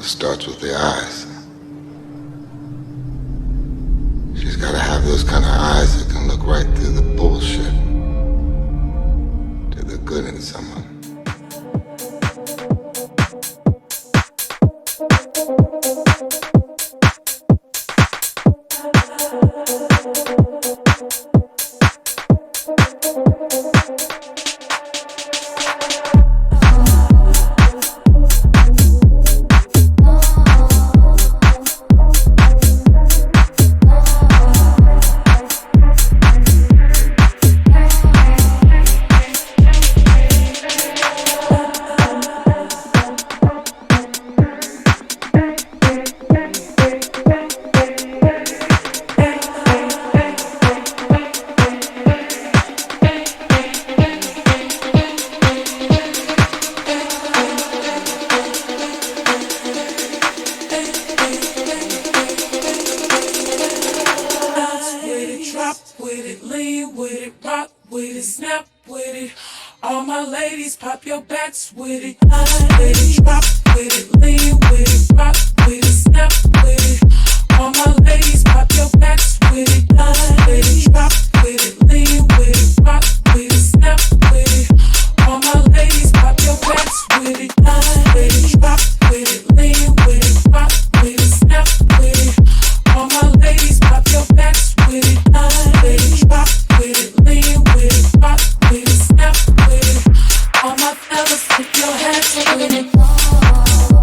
starts with the eyes. She's gotta have those kind of eyes that can look right through the bullshit to the good in someone. All my fellas, put your hands up with it.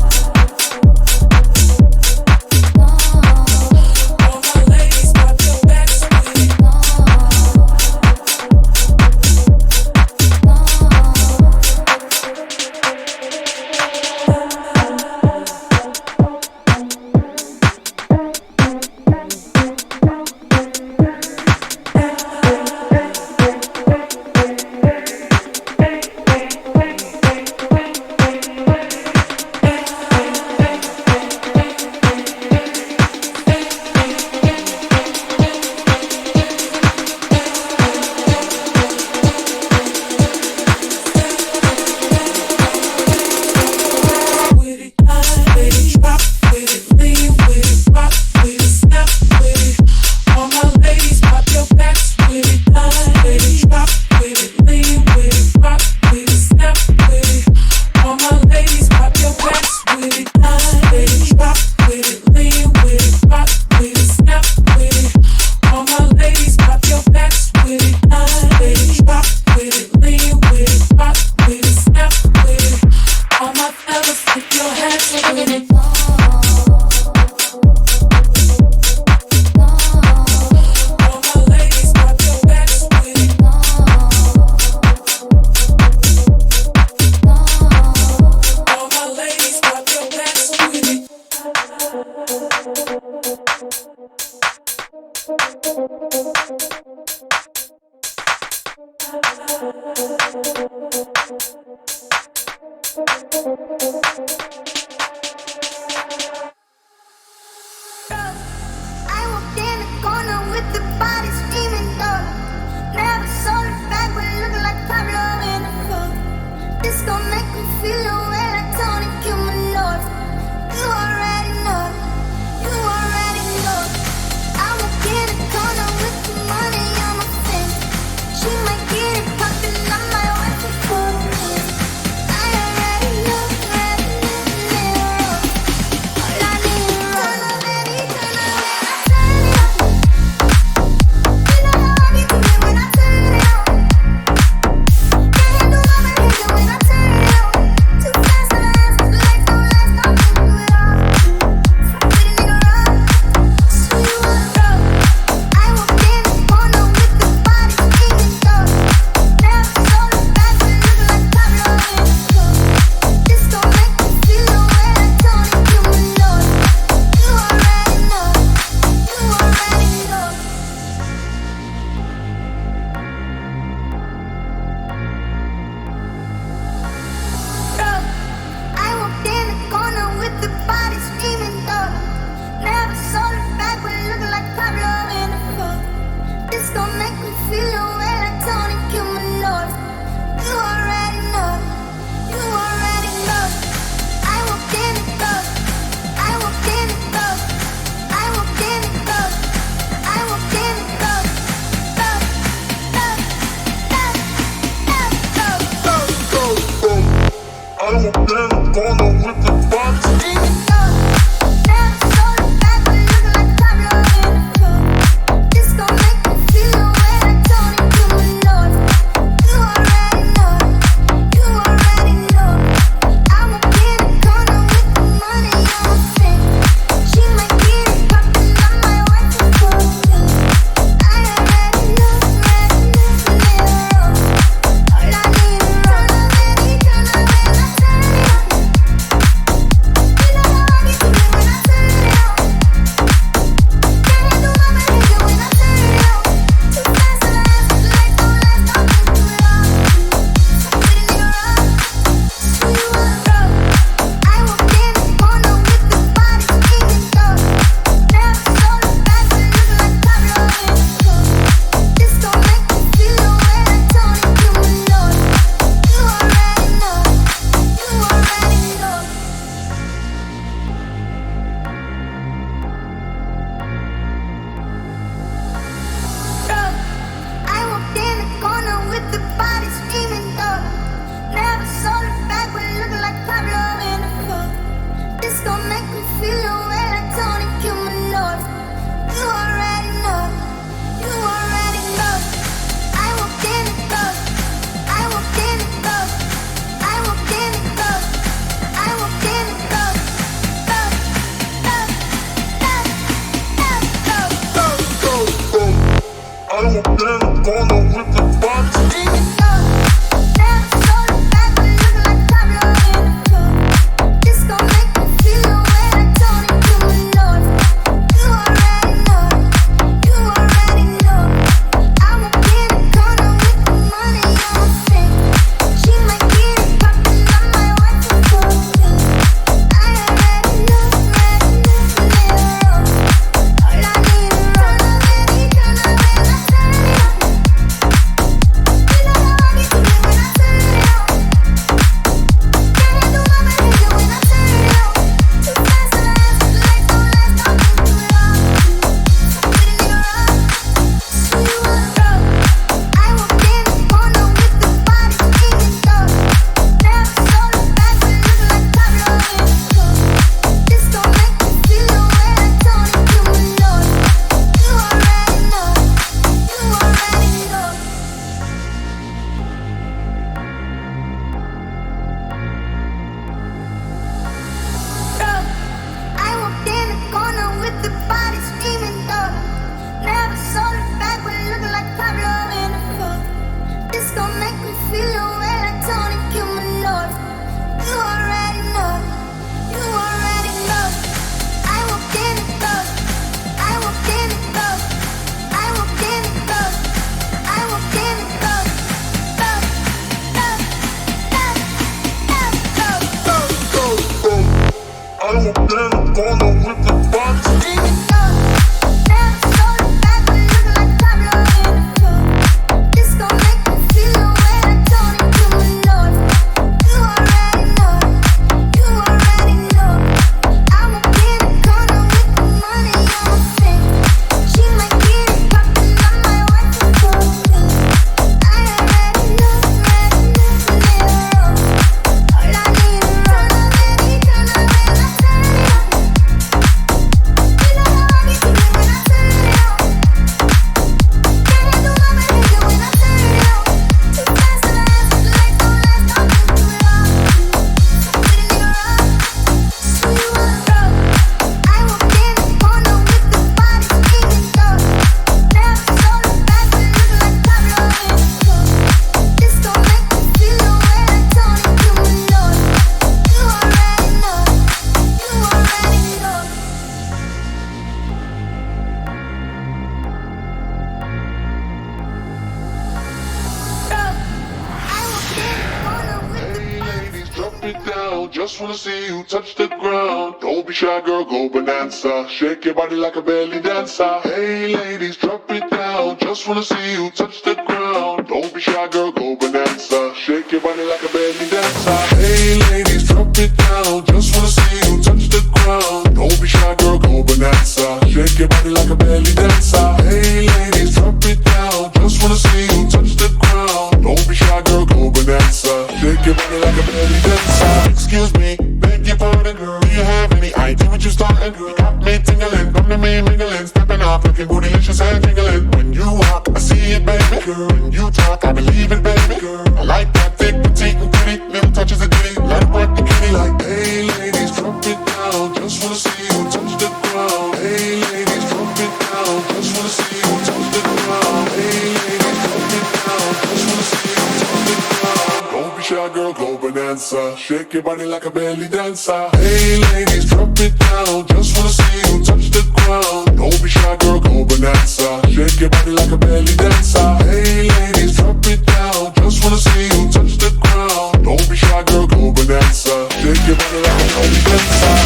Just wanna see you touch the ground. Don't be shy, girl, go bonanza. Shake your body like a belly dancer. Hey ladies, drop it down. Just wanna see you touch the ground. Don't be shy, girl, go bonanza. Shake your body like a belly dancer. Hey ladies, drop it down. Just wanna see you touch the ground. Don't be shy, girl, go bonanza. Shake your body like a belly dancer. Hey ladies, drop it down. Just wanna see you touch the ground. Don't be shy, girl, go bonanza. Shake your body like a belly dancer. Excuse me, beg your pardon, girl. Do you have any idea what you starting, girl? You got me tingling, come to me mingling, stepping off, looking bootylicious and jingling. When you walk, I see it, baby, girl. When you talk, I believe it, baby, girl. I like that thick, petite, and pretty. Little touches of ditty, let it work the kitty. Like, hey ladies, drop it down. Just wanna see you touch the ground. Hey ladies, drop it down. Just wanna see you touch the ground. Hey ladies, drop it down. Just wanna see you touch the ground. Don't be shy, girl, go bonanza. Shake your body like a belly dancer. Hey ladies, drop it down. Just wanna see you touch the ground. Don't be shy, girl, go bonanza. Shake your body like a belly dancer. Hey ladies, drop it down. Just wanna see you touch the ground. Don't be shy, girl, go bonanza. Shake your body like a belly dancer.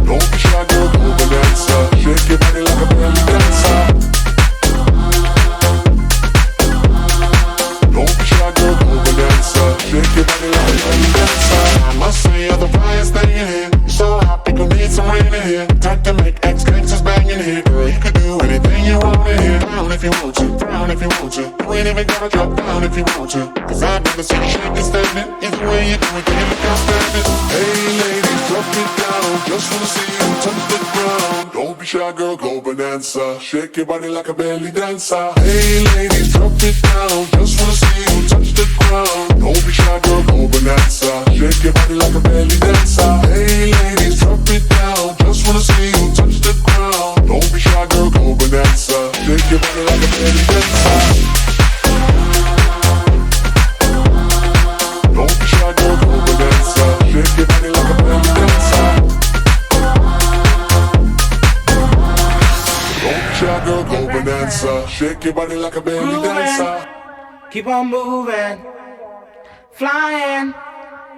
Don't be shy, girl, go bonanza. Shake your body like a belly dancer. Don't be shy, girl, go bonanza. Shake your body like a belly dancer. I must say you're the brightest thing in here. You're so hot, we gon' need some rain in here. Time to make ex-gangsters bang in here. Girl, you could do anything you want in here. I only if you want to, down if you want to. You ain't even gotta drop down if you want to. Cause I'd rather see you shaking, standing. Either way you do it, can you look outstanding? Hey ladies, drop it down. Just wanna see you touch the ground. Don't be shy, girl, go bonanza. Shake your body like a belly dancer. Hey ladies, drop it down. Just wanna see you touch the ground. Don't be shy, girl, go bonanza. Shake your body like a belly dancer. Hey ladies, drop it down. Just wanna see you touch the ground. Don't be shy, girl, go bonanza. Shake your body like a belly dancer. Don't be shy, girl, go bonanza. Shake your body like a belly dancer. Don't be shy, girl, go bonanza. Shake your body like a belly dancer. Keep on moving, flying,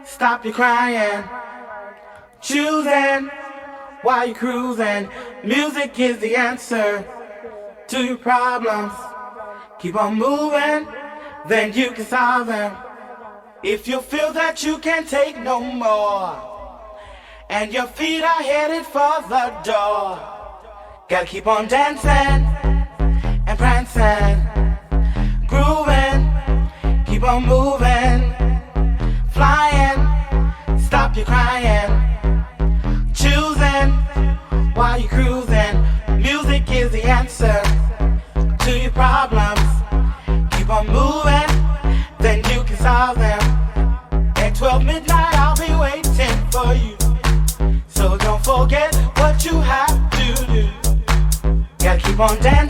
stop your crying, choosing while you're cruising. Music is the answer to your problems. Keep on moving, then you can solve them. If you feel that you can't take no more, and your feet are headed for the door, gotta keep on dancing and prancing, grooving, keep on moving, flying, stop your crying, choosing while you're cruising. Music is the answer to your problems. Keep on moving, then you can solve them. At 12 midnight I'll be waiting for you, so don't forget what you have to do. Gotta keep on dancing